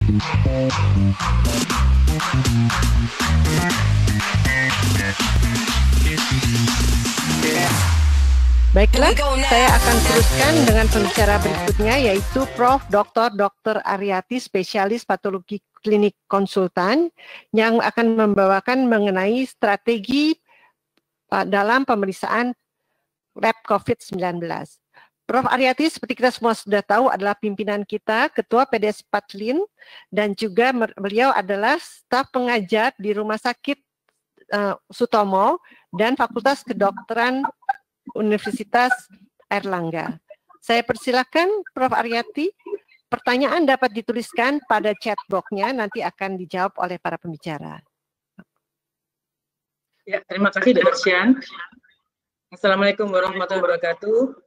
Baiklah, saya akan teruskan dengan pembicara berikutnya, yaitu Prof. Dr. Aryati, spesialis patologi klinik konsultan, yang akan membawakan mengenai strategi dalam pemeriksaan lab COVID-19. Prof. Aryati, seperti kita semua sudah tahu, adalah pimpinan kita, Ketua PDS Patlin, dan juga beliau adalah staf pengajar di Rumah Sakit Sutomo dan Fakultas Kedokteran Universitas Airlangga. Saya persilakan Prof. Aryati, pertanyaan dapat dituliskan pada chat box-nya, nanti akan dijawab oleh para pembicara. Ya, terima kasih Dr. Sian. Assalamualaikum warahmatullahi wabarakatuh.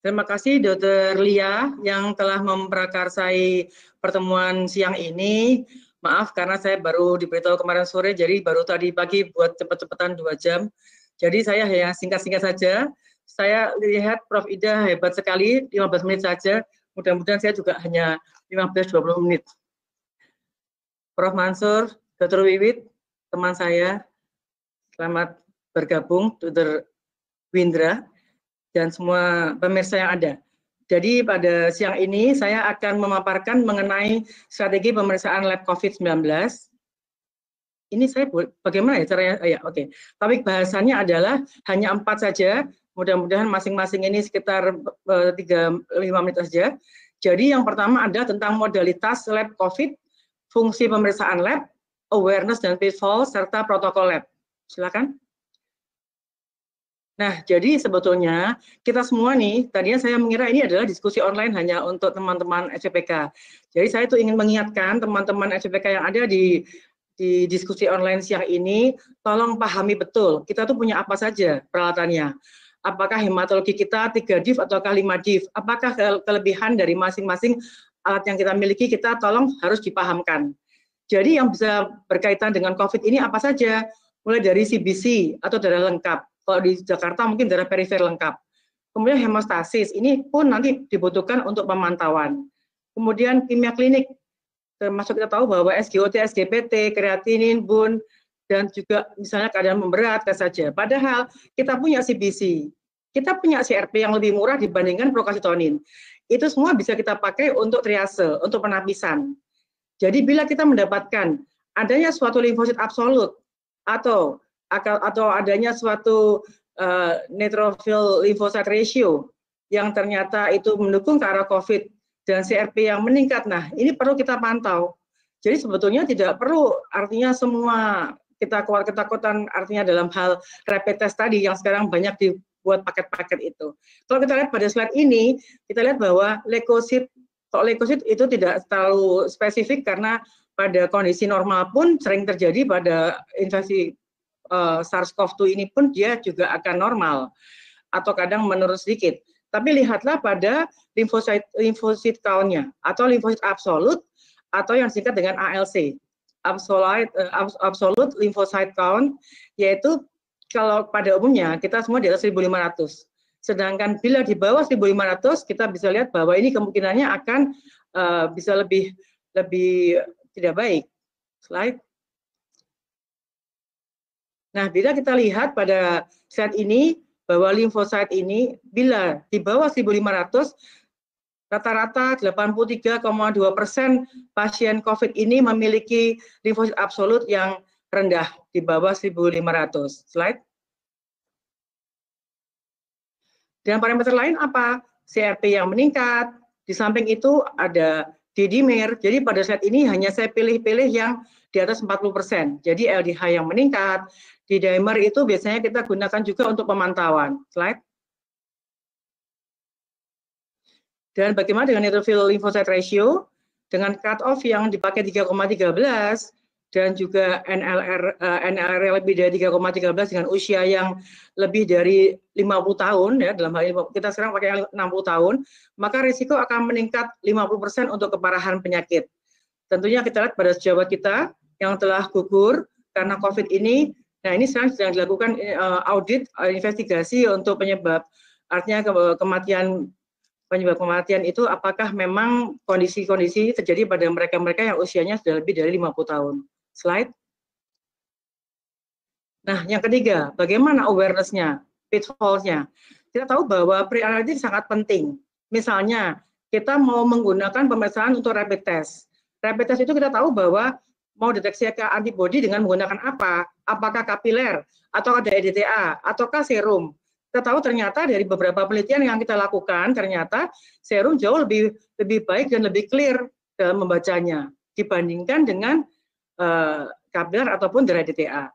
Terima kasih Dr. Lia yang telah memprakarsai pertemuan siang ini. Maaf karena saya baru diberitahu kemarin sore, jadi baru tadi pagi buat cepet-cepetan 2 jam. Jadi saya hanya singkat-singkat saja. Saya lihat Prof. Ida hebat sekali, 15 menit saja. Mudah-mudahan saya juga hanya 15-20 menit. Prof. Mansur, Dr. Wiwit, teman saya, selamat bergabung, Dr. Windra, dan semua pemirsa yang ada. Jadi pada siang ini saya akan memaparkan mengenai strategi pemeriksaan lab COVID-19. Ini saya bagaimana ya caranya? Ya, oke. Topik bahasannya adalah hanya 4 saja. Mudah-mudahan masing-masing ini sekitar 3-5 menit saja. Jadi yang pertama adalah tentang modalitas lab COVID, fungsi pemeriksaan lab, awareness dan pitfall, serta protokol lab. Silakan. Nah, jadi sebetulnya kita semua nih, tadinya saya mengira ini adalah diskusi online hanya untuk teman-teman SPPK. Jadi saya tuh ingin mengingatkan teman-teman SPPK yang ada di diskusi online siang ini, tolong pahami betul, kita tuh punya apa saja peralatannya. Apakah hematologi kita 3 div atau 5 div? Apakah kelebihan dari masing-masing alat yang kita miliki, kita tolong harus dipahamkan. Jadi yang bisa berkaitan dengan COVID ini apa saja? Mulai dari CBC atau darah lengkap. Kalau di Jakarta mungkin darah perifer lengkap. Kemudian hemostasis, ini pun nanti dibutuhkan untuk pemantauan. Kemudian kimia klinik, termasuk kita tahu bahwa SGOT, SGPT, kreatinin, BUN, dan juga misalnya keadaan memberat saja. Padahal kita punya CBC, kita punya CRP yang lebih murah dibandingkan procalcitonin. Itu semua bisa kita pakai untuk triase, untuk penapisan. Jadi bila kita mendapatkan adanya suatu limfosit absolut atau adanya suatu neutrophil lymphocyte ratio yang ternyata itu mendukung ke arah COVID dan CRP yang meningkat, nah ini perlu kita pantau. Jadi sebetulnya tidak perlu artinya semua kita keluar ketakutan artinya dalam hal rapid test tadi yang sekarang banyak dibuat paket-paket itu. Kalau kita lihat pada slide ini, kita lihat bahwa leukosit itu tidak terlalu spesifik karena pada kondisi normal pun sering terjadi pada infeksi SARS-CoV-2 ini pun dia juga akan normal atau kadang menurun sedikit. Tapi lihatlah pada limfosit count-nya atau limfosit absolut atau yang disingkat dengan ALC, absolute lymphocyte count, yaitu kalau pada umumnya kita semua di atas 1.500. Sedangkan bila di bawah 1.500 kita bisa lihat bahwa ini kemungkinannya akan bisa lebih tidak baik. Slide. Nah, bila kita lihat pada slide ini bahwa limfosit ini bila di bawah 1.500 rata-rata 83,2% pasien COVID ini memiliki limfosit absolut yang rendah di bawah 1.500. Slide. Dan parameter lain apa? CRP yang meningkat. Di samping itu ada D-dimer. Jadi pada slide ini hanya saya pilih-pilih yang di atas 40%. Jadi LDH yang meningkat. D-dimer itu biasanya kita gunakan juga untuk pemantauan. Slide. Dan bagaimana dengan neutrophil lymphocyte ratio? Dengan cut-off yang dipakai 3,13 dan juga NLR lebih dari 3,13 dengan usia yang lebih dari 50 tahun, ya dalam hal ini kita sekarang pakai 60 tahun, maka risiko akan meningkat 50% untuk keparahan penyakit. Tentunya kita lihat pada sejawat kita yang telah gugur karena COVID ini. Nah, ini sekarang sedang dilakukan audit, investigasi untuk penyebab, artinya kematian penyebab kematian itu apakah memang kondisi-kondisi terjadi pada mereka-mereka yang usianya sudah lebih dari 50 tahun. Slide. Nah, yang ketiga, bagaimana awareness-nya, pitfalls-nya. Kita tahu bahwa pre-analysis sangat penting. Misalnya, kita mau menggunakan pemeriksaan untuk rapid test. Rapid test itu kita tahu bahwa mau deteksi antibody dengan menggunakan apa? Apakah kapiler, atau ada EDTA, ataukah serum? Kita tahu ternyata dari beberapa penelitian yang kita lakukan, ternyata serum jauh lebih baik dan lebih clear dalam membacanya dibandingkan dengan kapiler ataupun darah EDTA.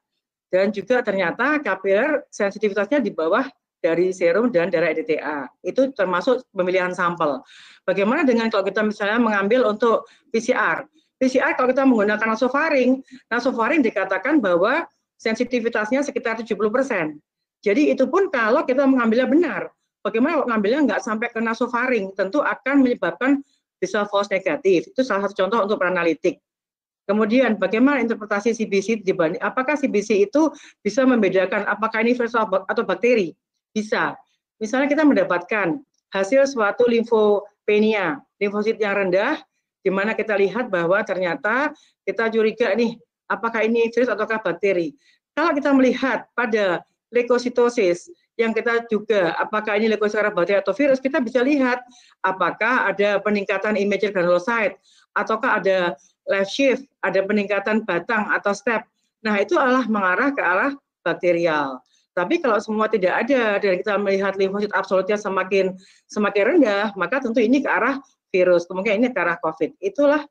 Dan juga ternyata kapiler sensitivitasnya di bawah dari serum dan darah EDTA. Itu termasuk pemilihan sampel. Bagaimana dengan kalau kita misalnya mengambil untuk PCR? PCR kalau kita menggunakan nasofaring dikatakan bahwa sensitivitasnya sekitar 70%. Jadi itu pun kalau kita mengambilnya benar. Bagaimana kalau mengambilnya nggak sampai ke nasofaring? Tentu akan menyebabkan bisa false negatif. Itu salah satu contoh untuk peranalitik. Kemudian bagaimana interpretasi CBC dibanding apakah CBC itu bisa membedakan apakah ini virus atau bakteri? Bisa. Misalnya kita mendapatkan hasil suatu limfopenia, limfosit yang rendah, di mana kita lihat bahwa ternyata kita curiga nih, apakah ini virus ataukah bakteri. Kalau kita melihat pada leukositosis, yang kita juga apakah ini leukositosis bakteri atau virus, kita bisa lihat apakah ada peningkatan immature granulocyte, ataukah ada life shift, ada peningkatan batang atau step. Nah, itu adalah mengarah ke arah bakterial. Tapi kalau semua tidak ada dan kita melihat limfosit absolutnya semakin rendah, maka tentu ini ke arah virus, kemungkinan ini ke arah COVID. Itulah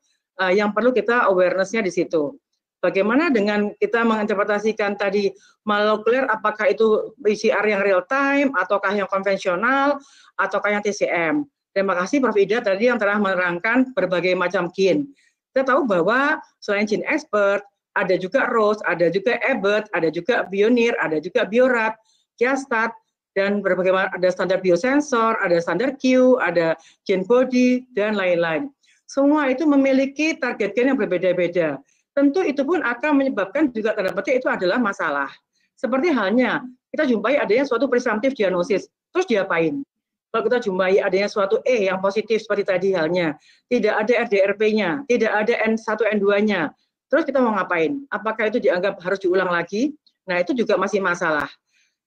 yang perlu kita awareness-nya di situ. Bagaimana dengan kita menginterpretasikan tadi molekuler, apakah itu PCR yang real time, ataukah yang konvensional, ataukah yang TCM. Terima kasih Prof. Ida tadi yang telah menerangkan berbagai macam kin. Kita tahu bahwa selain Gene Expert, ada juga Roche, ada juga Abbott, ada juga Bioneer, ada juga Biorat, Kiastat, dan berbagai ada standar biosensor, ada standar Q, ada GenBody, dan lain-lain. Semua itu memiliki target gen yang berbeda-beda. Tentu itu pun akan menyebabkan juga tanda petik itu adalah masalah. Seperti halnya kita jumpai adanya suatu presumptive diagnosis, terus diapain? Kalau kita jumpai adanya suatu yang positif seperti tadi halnya, tidak ada RDRP-nya, tidak ada N1, N2-nya, terus kita mau ngapain? Apakah itu dianggap harus diulang lagi? Nah, itu juga masih masalah.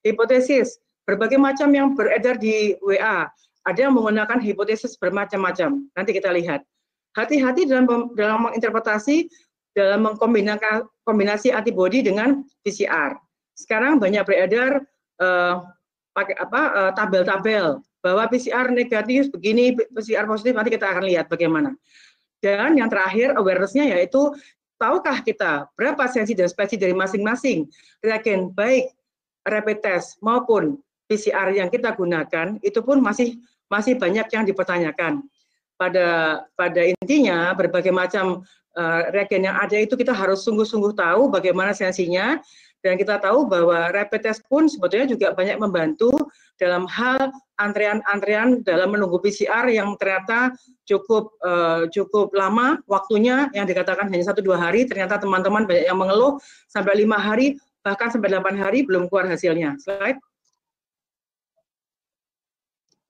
Hipotesis, berbagai macam yang beredar di WA, ada yang menggunakan hipotesis bermacam-macam. Nanti kita lihat. Hati-hati dalam menginterpretasi, dalam mengkombinasi antibody dengan PCR. Sekarang banyak beredar pakai tabel-tabel bahwa PCR negatif begini, PCR positif, nanti kita akan lihat bagaimana. Dan yang terakhir awareness-nya yaitu tahukah kita berapa sensi dan spesifik dari masing-masing reagen baik rapid test maupun PCR yang kita gunakan, itu pun masih banyak yang dipertanyakan. Pada intinya berbagai macam reagen yang ada itu kita harus sungguh-sungguh tahu bagaimana sensinya. Dan kita tahu bahwa rapid test pun sebetulnya juga banyak membantu dalam hal antrean-antrean dalam menunggu PCR yang ternyata cukup lama waktunya, yang dikatakan hanya 1-2 hari, ternyata teman-teman banyak yang mengeluh sampai 5 hari, bahkan sampai 8 hari belum keluar hasilnya. Slide.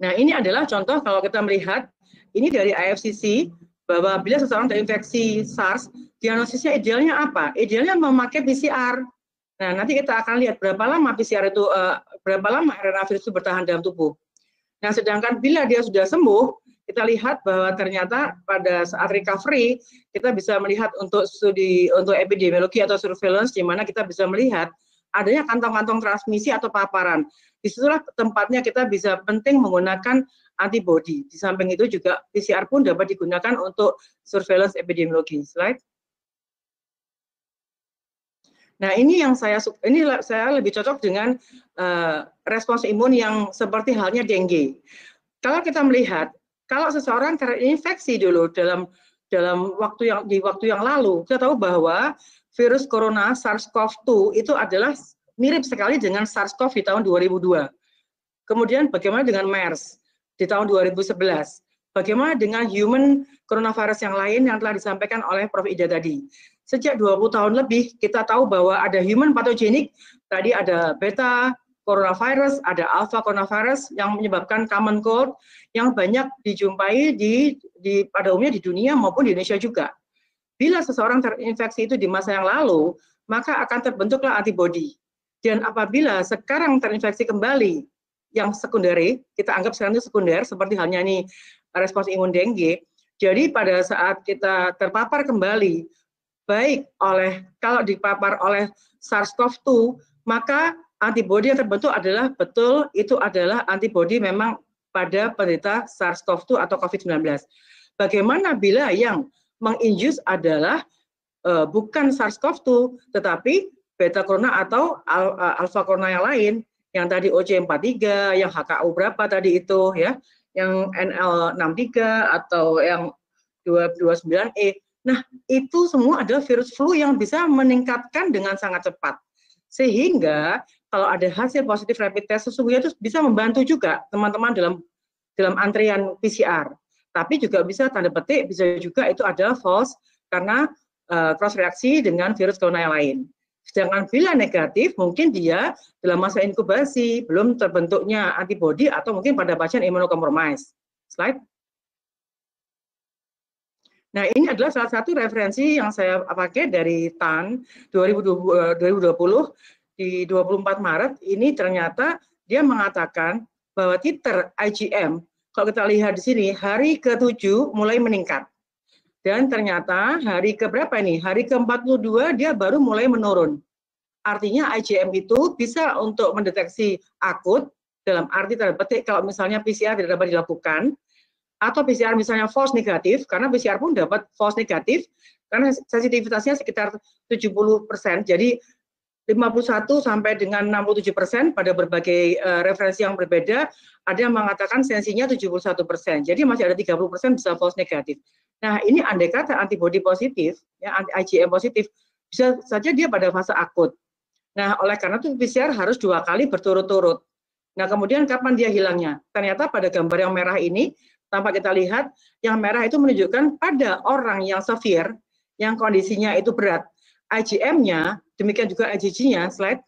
Nah, ini adalah contoh kalau kita melihat, ini dari IFCC, bahwa bila seseorang terinfeksi SARS, diagnosisnya idealnya apa? Idealnya memakai PCR. Nah, nanti kita akan lihat berapa lama PCR itu, berapa lama RNA virus itu bertahan dalam tubuh. Nah, sedangkan bila dia sudah sembuh, kita lihat bahwa ternyata pada saat recovery, kita bisa melihat untuk studi, untuk epidemiologi atau surveillance, di mana kita bisa melihat adanya kantong-kantong transmisi atau paparan. Disitulah tempatnya kita bisa penting menggunakan antibody. Di samping itu juga PCR pun dapat digunakan untuk surveillance epidemiologi. Slide. Nah, ini yang saya lebih cocok dengan respons imun yang seperti halnya dengue. Kalau kita melihat, kalau seseorang terinfeksi dulu dalam waktu yang lalu, kita tahu bahwa virus corona SARS-CoV-2 itu adalah mirip sekali dengan SARS-CoV di tahun 2002. Kemudian bagaimana dengan MERS di tahun 2011? Bagaimana dengan human coronavirus yang lain yang telah disampaikan oleh Prof. Ida tadi? Sejak 20 tahun lebih kita tahu bahwa ada human pathogenic, tadi ada beta, coronavirus, ada alpha coronavirus yang menyebabkan common cold yang banyak dijumpai pada umumnya di dunia maupun di Indonesia juga. Bila seseorang terinfeksi itu di masa yang lalu, maka akan terbentuklah antibodi. Dan apabila sekarang terinfeksi kembali yang sekunder, kita anggap sekarang itu sekunder, seperti halnya ini respons imun dengue, jadi pada saat kita terpapar kembali, baik kalau dipapar oleh SARS-CoV-2, maka antibodi yang terbentuk adalah itu adalah antibodi memang pada penderita SARS-CoV-2 atau COVID-19. Bagaimana bila yang menginjus adalah bukan SARS-CoV-2, tetapi beta corona atau alpha corona yang lain, yang tadi OC43, yang HKU berapa tadi itu, ya, yang NL63 atau yang 229E. Nah, itu semua adalah virus flu yang bisa meningkatkan dengan sangat cepat. Sehingga kalau ada hasil positif rapid test sesungguhnya itu bisa membantu juga teman-teman dalam antrian PCR. Tapi juga bisa tanda petik, bisa juga itu adalah false karena cross reaksi dengan virus corona yang lain. Sedangkan bila negatif, mungkin dia dalam masa inkubasi, belum terbentuknya antibodi atau mungkin pada pasien imunokompromis. Slide. Nah, ini adalah salah satu referensi yang saya pakai dari TAN 2020 di 24 Maret. Ini ternyata dia mengatakan bahwa titer IgM, kalau kita lihat di sini, hari ke-7 mulai meningkat. Dan ternyata hari ke-berapa ini? Hari ke-42 dia baru mulai menurun. Artinya IgM itu bisa untuk mendeteksi akut, dalam arti tanda petik kalau misalnya PCR tidak dapat dilakukan, atau PCR misalnya false negatif, karena PCR pun dapat false negatif, karena sensitivitasnya sekitar 70%, jadi 51 sampai dengan 67% pada berbagai referensi yang berbeda, ada yang mengatakan sensinya 71%, jadi masih ada 30% bisa false negatif. Nah, ini andai kata antibodi positif, ya, IgM positif, bisa saja dia pada fase akut. Nah, oleh karena itu PCR harus 2 kali berturut-turut. Nah, kemudian kapan dia hilangnya? Ternyata pada gambar yang merah ini, tanpa kita lihat, yang merah itu menunjukkan pada orang yang severe, yang kondisinya itu berat. IgM-nya, demikian juga IgG-nya, slide,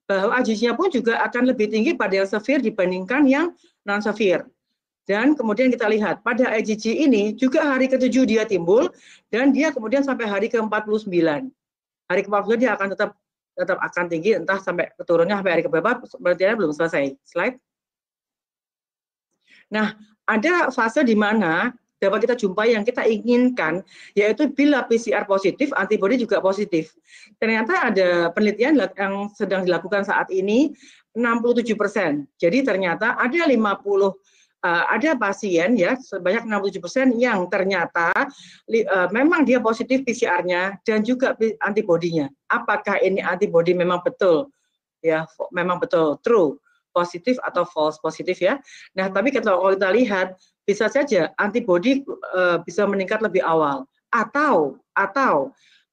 bahwa IgG-nya pun juga akan lebih tinggi pada yang severe dibandingkan yang non-severe. Dan kemudian kita lihat, pada IgG ini juga hari ke-7 dia timbul, dan dia kemudian sampai hari ke-49. Hari ke-49 dia akan tetap akan tinggi, entah sampai keturunnya sampai hari ke-berapa, berarti belum selesai. Slide. Nah, ada fase di mana dapat kita jumpai yang kita inginkan, yaitu bila PCR positif, antibodi juga positif. Ternyata ada penelitian yang sedang dilakukan saat ini, 67%. Jadi ternyata ada pasien ya sebanyak 67% yang ternyata memang dia positif PCR-nya dan juga antibodinya. Apakah ini antibodi memang betul? Ya, memang betul true positif atau false positif ya. Nah, tapi kalau kita lihat bisa saja antibodi bisa meningkat lebih awal atau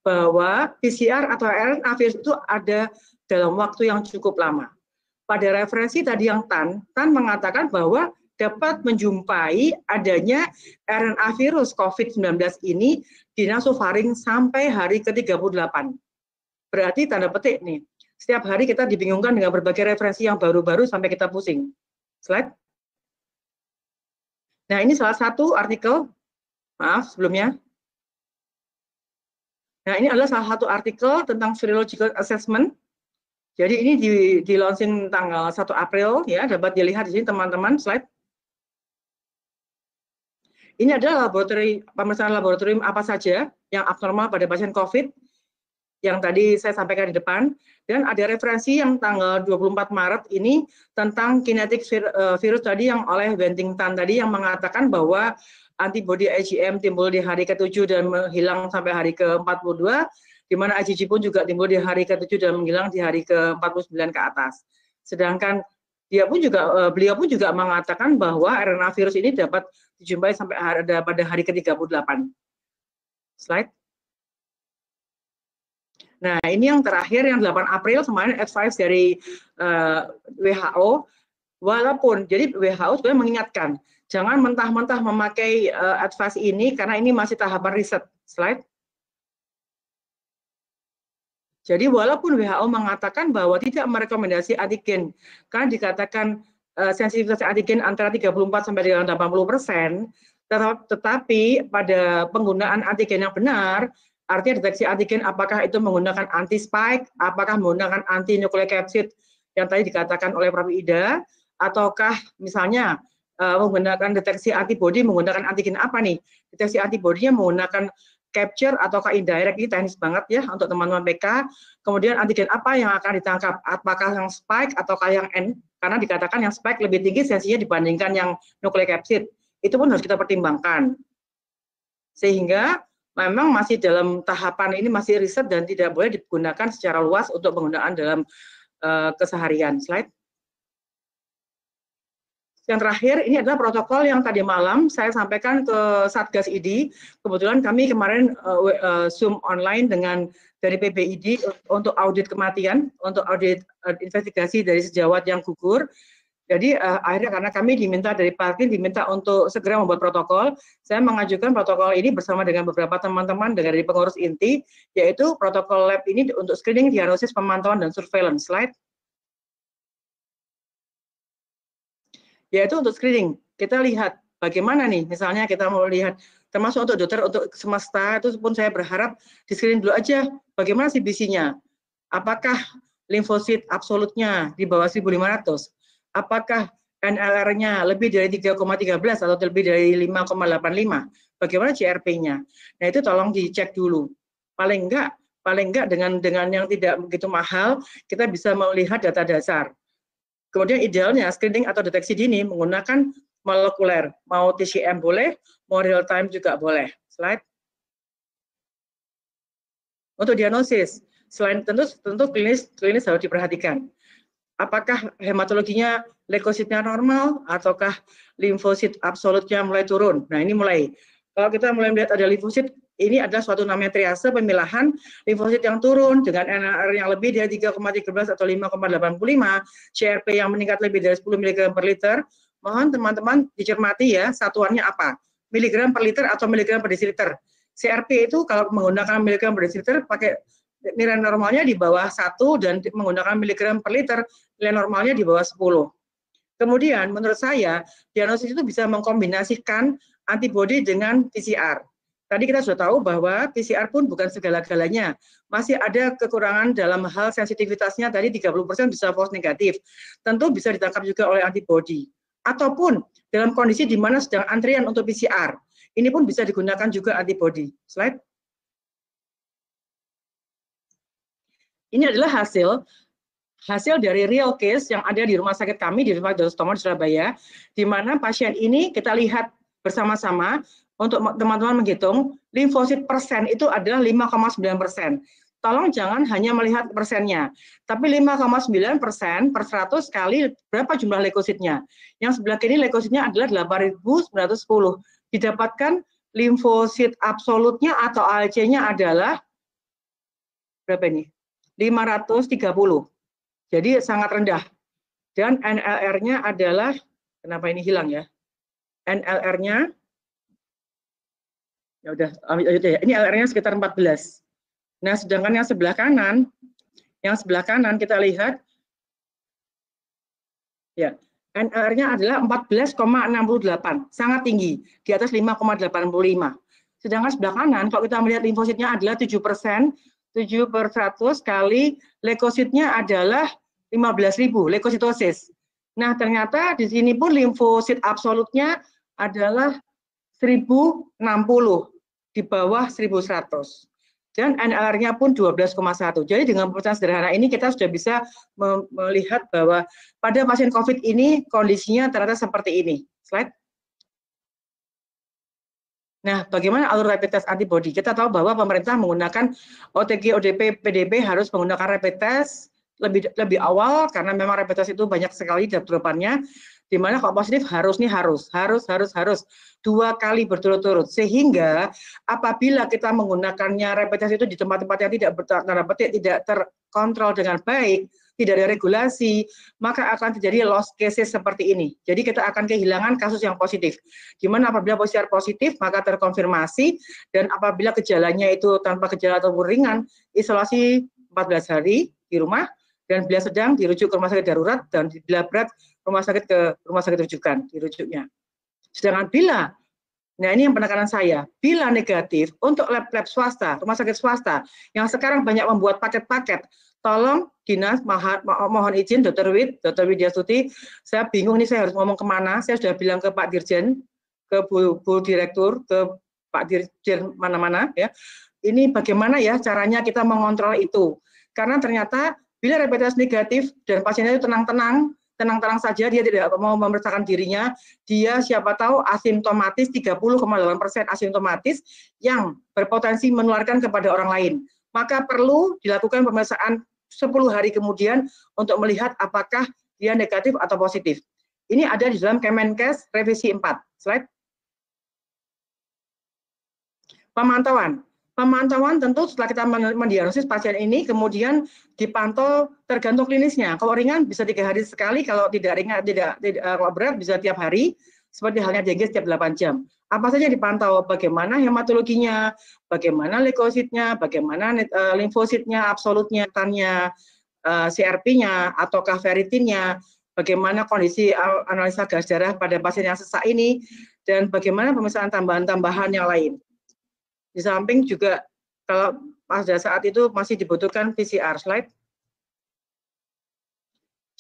bahwa PCR atau RNA virus itu ada dalam waktu yang cukup lama. Pada referensi tadi yang TAN mengatakan bahwa dapat menjumpai adanya RNA virus COVID-19 ini di nasofaring sampai hari ke-38. Berarti tanda petik nih, setiap hari kita dibingungkan dengan berbagai referensi yang baru-baru sampai kita pusing. Slide. Nah, ini salah satu artikel, maaf sebelumnya. Nah, ini adalah salah satu artikel tentang serological assessment. Jadi ini di launching tanggal 1 April, ya, dapat dilihat di sini teman-teman, slide. Ini adalah pemeriksaan laboratorium apa saja yang abnormal pada pasien COVID yang tadi saya sampaikan di depan, dan ada referensi yang tanggal 24 Maret ini tentang kinetik virus tadi yang oleh Wenting-Tan tadi yang mengatakan bahwa antibodi IgM timbul di hari ke-7 dan menghilang sampai hari ke-42, di mana IgG pun juga timbul di hari ke-7 dan menghilang di hari ke-49 ke atas. Sedangkan beliau pun juga mengatakan bahwa RNA virus ini dapat dijumpai sampai pada hari ke-38. Slide. Nah, ini yang terakhir yang 8 April kemarin advice dari WHO, walaupun jadi WHO sebenarnya mengingatkan jangan mentah-mentah memakai advice ini karena ini masih tahapan riset. Slide. Jadi walaupun WHO mengatakan bahwa tidak merekomendasi antigen, karena dikatakan sensitivitas antigen antara 34 sampai dengan 80%, tetapi pada penggunaan antigen yang benar, artinya deteksi antigen apakah itu menggunakan anti-spike, apakah menggunakan anti-nucleocapsid yang tadi dikatakan oleh Prof. Ida, ataukah misalnya menggunakan deteksi antibody menggunakan antigen apa nih? Deteksi antibodinya menggunakan capture ataukah indirect, ini teknis banget ya untuk teman-teman PK. Kemudian antigen apa yang akan ditangkap? Apakah yang spike ataukah yang N? Karena dikatakan yang spike lebih tinggi sensinya dibandingkan yang nucleocapsid. Itu pun harus kita pertimbangkan. Sehingga memang masih dalam tahapan ini masih riset dan tidak boleh digunakan secara luas untuk penggunaan dalam keseharian. Slide. Yang terakhir, ini adalah protokol yang tadi malam saya sampaikan ke Satgas ID. Kebetulan kami kemarin Zoom online dengan dari PBID untuk audit kematian, untuk audit investigasi dari sejawat yang gugur. Jadi akhirnya karena kami diminta dari Parkin diminta untuk segera membuat protokol, saya mengajukan protokol ini bersama dengan beberapa teman-teman dari pengurus inti, yaitu protokol lab ini untuk screening, diagnosis, pemantauan, dan surveillance. Slide. Yaitu untuk screening. Kita lihat bagaimana nih, misalnya kita mau lihat, termasuk untuk dokter, untuk semesta, itu pun saya berharap di screening dulu aja, bagaimana CBC-nya. Apakah limfosit absolutnya di bawah 1.500? Apakah NLR-nya lebih dari 3,13 atau lebih dari 5,85? Bagaimana CRP-nya? Nah itu tolong dicek dulu. Paling enggak dengan yang tidak begitu mahal, kita bisa melihat data dasar. Kemudian idealnya screening atau deteksi dini menggunakan molekuler, mau TCM boleh, mau real time juga boleh. Slide. Untuk diagnosis, selain tentu klinis harus diperhatikan. Apakah hematologinya leukositnya normal ataukah limfosit absolutnya mulai turun? Nah ini mulai. Kalau kita mulai melihat ada limfosit, ini adalah suatu namanya triase pemilahan limfosit yang turun dengan NLR yang lebih dari 3,13 atau 5,85, CRP yang meningkat lebih dari 10 mg per liter. Mohon teman-teman dicermati ya, satuannya apa? Miligram per liter atau miligram per desiliter. CRP itu kalau menggunakan miligram per desiliter pakai nilai normalnya di bawah 1 dan menggunakan miligram per liter nilai normalnya di bawah 10. Kemudian menurut saya diagnosis itu bisa mengkombinasikan antibodi dengan PCR. Tadi kita sudah tahu bahwa PCR pun bukan segala-galanya. Masih ada kekurangan dalam hal sensitivitasnya, tadi 30% bisa false negatif. Tentu bisa ditangkap juga oleh antibodi. Ataupun dalam kondisi di mana sedang antrian untuk PCR. Ini pun bisa digunakan juga antibodi. Slide. Ini adalah hasil dari real case yang ada di rumah sakit kami, di Rumah Dr. Sutomo di Surabaya, di mana pasien ini kita lihat bersama-sama untuk teman-teman menghitung, limfosit persen itu adalah 5,9%. Tolong jangan hanya melihat persennya, tapi 5,9% per 100 kali berapa jumlah leukositnya. Yang sebelah kiri leukositnya adalah 8.910. Didapatkan limfosit absolutnya atau ALC-nya adalah berapa ini? 530. Jadi sangat rendah. Dan NLR-nya adalah, kenapa ini hilang ya? NLR-nya, ya udah, ini LR-nya sekitar 14. Nah, sedangkan yang sebelah kanan kita lihat, ya, NLR-nya adalah 14,68, sangat tinggi, di atas 5,85. Sedangkan sebelah kanan, kalau kita melihat limfositnya adalah 7%, 7/100 kali leukositnya adalah 15.000, leukositosis. Nah, ternyata di sini pun limfosit absolutnya adalah 1060, di bawah 1100. Dan NLR-nya pun 12,1. Jadi dengan pemecahan sederhana ini kita sudah bisa melihat bahwa pada pasien COVID ini kondisinya ternyata seperti ini. Slide. Nah, bagaimana alur rapid test antibody? Kita tahu bahwa pemerintah menggunakan OTG, ODP, PDP harus menggunakan rapid test lebih awal karena memang rapid test itu banyak sekali developannya, di mana kalau positif harus 2 kali berturut-turut, sehingga apabila kita menggunakannya rapid test itu di tempat-tempat yang tidak terkontrol dengan baik, tidak ada regulasi, maka akan terjadi lost cases seperti ini. Jadi kita akan kehilangan kasus yang positif. Gimana apabila PCR positif, maka terkonfirmasi, dan apabila gejalanya itu tanpa gejala ataupun ringan, isolasi 14 hari di rumah, dan bila sedang dirujuk ke rumah sakit darurat, dan bila berat rumah sakit ke rumah sakit rujukan dirujuknya. Sedangkan bila, nah ini yang penekanan saya, bila negatif untuk lab-lab swasta, rumah sakit swasta yang sekarang banyak membuat paket-paket, tolong dinas mohon izin Dr. Widya Stuti, saya bingung nih saya harus ngomong kemana. Saya sudah bilang ke Pak Dirjen, ke Bu Direktur, ke Pak Dirjen mana-mana ya. Ini bagaimana ya caranya kita mengontrol itu? Karena ternyata bila rapid test negatif dan pasiennya itu tenang-tenang saja, dia tidak mau memeriksakan dirinya, dia siapa tahu asimptomatis, 30,8% asimptomatis yang berpotensi menularkan kepada orang lain. Maka perlu dilakukan pemeriksaan 10 hari kemudian untuk melihat apakah dia negatif atau positif. Ini ada di dalam Kemenkes revisi 4. Slide. Pemantauan tentu setelah kita mendiagnosis pasien ini, kemudian dipantau tergantung klinisnya. Kalau ringan bisa 3 hari sekali, kalau tidak ringan, kalau berat bisa tiap hari, seperti halnya DG setiap 8 jam. Apa saja dipantau, bagaimana hematologinya, bagaimana leukositnya, bagaimana limfositnya, absolutnya, CRP-nya, ataukah ferritinnya, bagaimana kondisi analisa gas darah pada pasien yang sesak ini, dan bagaimana pemeriksaan tambahan-tambahan yang lain. Di samping juga kalau pada saat itu masih dibutuhkan PCR. Slide.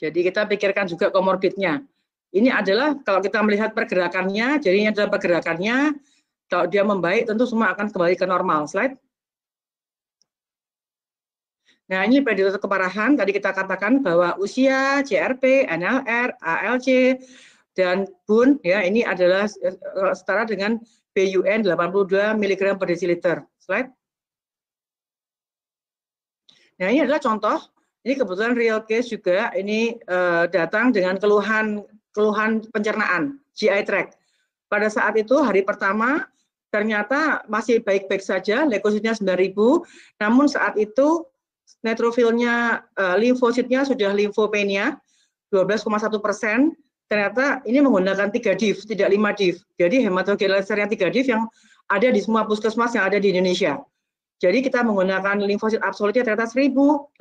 Jadi kita pikirkan juga komorbidnya. Ini adalah kalau kita melihat pergerakannya, jadi ini adalah pergerakannya, kalau dia membaik tentu semua akan kembali ke normal. Slide. Nah ini prediktor keparahan, tadi kita katakan bahwa usia, CRP, NLR, ALC, dan BUN, ya ini adalah setara dengan BUN 82 mg per desiliter. Slide. Nah ini adalah contoh, ini kebetulan real case juga, ini datang dengan keluhan pencernaan, GI tract. Pada saat itu hari pertama ternyata masih baik-baik saja, leukositnya 9.000, namun saat itu neutrofilnya, limfositnya sudah limfopenia 12,1%. Ternyata ini menggunakan 3 div, tidak 5 div. Jadi hematogenlasernya 3 div yang ada di semua puskesmas yang ada di Indonesia. Jadi kita menggunakan limfosit absolutnya ternyata 1089.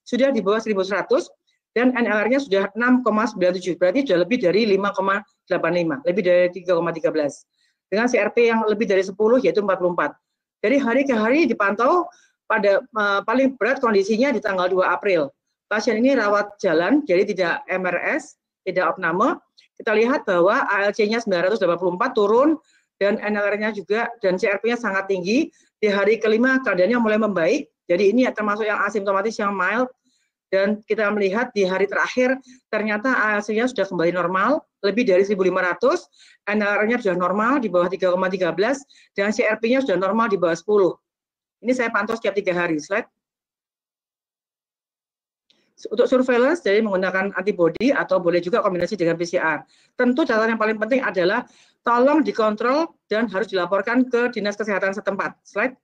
Sudah di bawah 1100 dan NLR-nya sudah 6,97. Berarti sudah lebih dari 5,85, lebih dari 3,13. Dengan CRP yang lebih dari 10 yaitu 44. Jadi hari ke hari dipantau pada paling berat kondisinya di tanggal 2 April. Pasien ini rawat jalan, jadi tidak MRS, tidak opname. Kita lihat bahwa ALC-nya 984 turun dan NLR-nya juga dan CRP-nya sangat tinggi. Di hari kelima keadaannya mulai membaik. Jadi ini termasuk yang asimptomatis yang mild. Dan kita melihat di hari terakhir ternyata ALC-nya sudah kembali normal, lebih dari 1.500. NLR-nya sudah normal di bawah 3,13 dan CRP-nya sudah normal di bawah 10. Ini saya pantau setiap 3 hari. Slide. Untuk surveillance, jadi menggunakan antibody atau boleh juga kombinasi dengan PCR. Tentu catatan yang paling penting adalah tolong dikontrol dan harus dilaporkan ke Dinas Kesehatan setempat. Slide.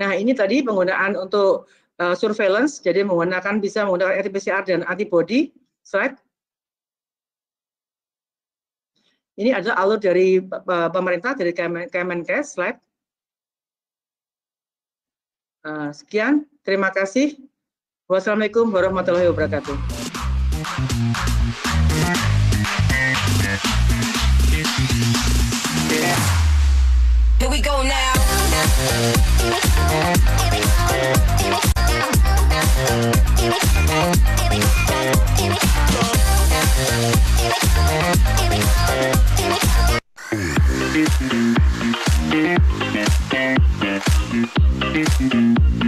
Nah, ini tadi penggunaan untuk surveillance, jadi bisa menggunakan RT-PCR dan antibody. Slide. Ini adalah alur dari pemerintah, dari Kemenkes. Slide. Sekian, terima kasih. Wassalamualaikum warahmatullahi wabarakatuh. Here we go now. Thank you.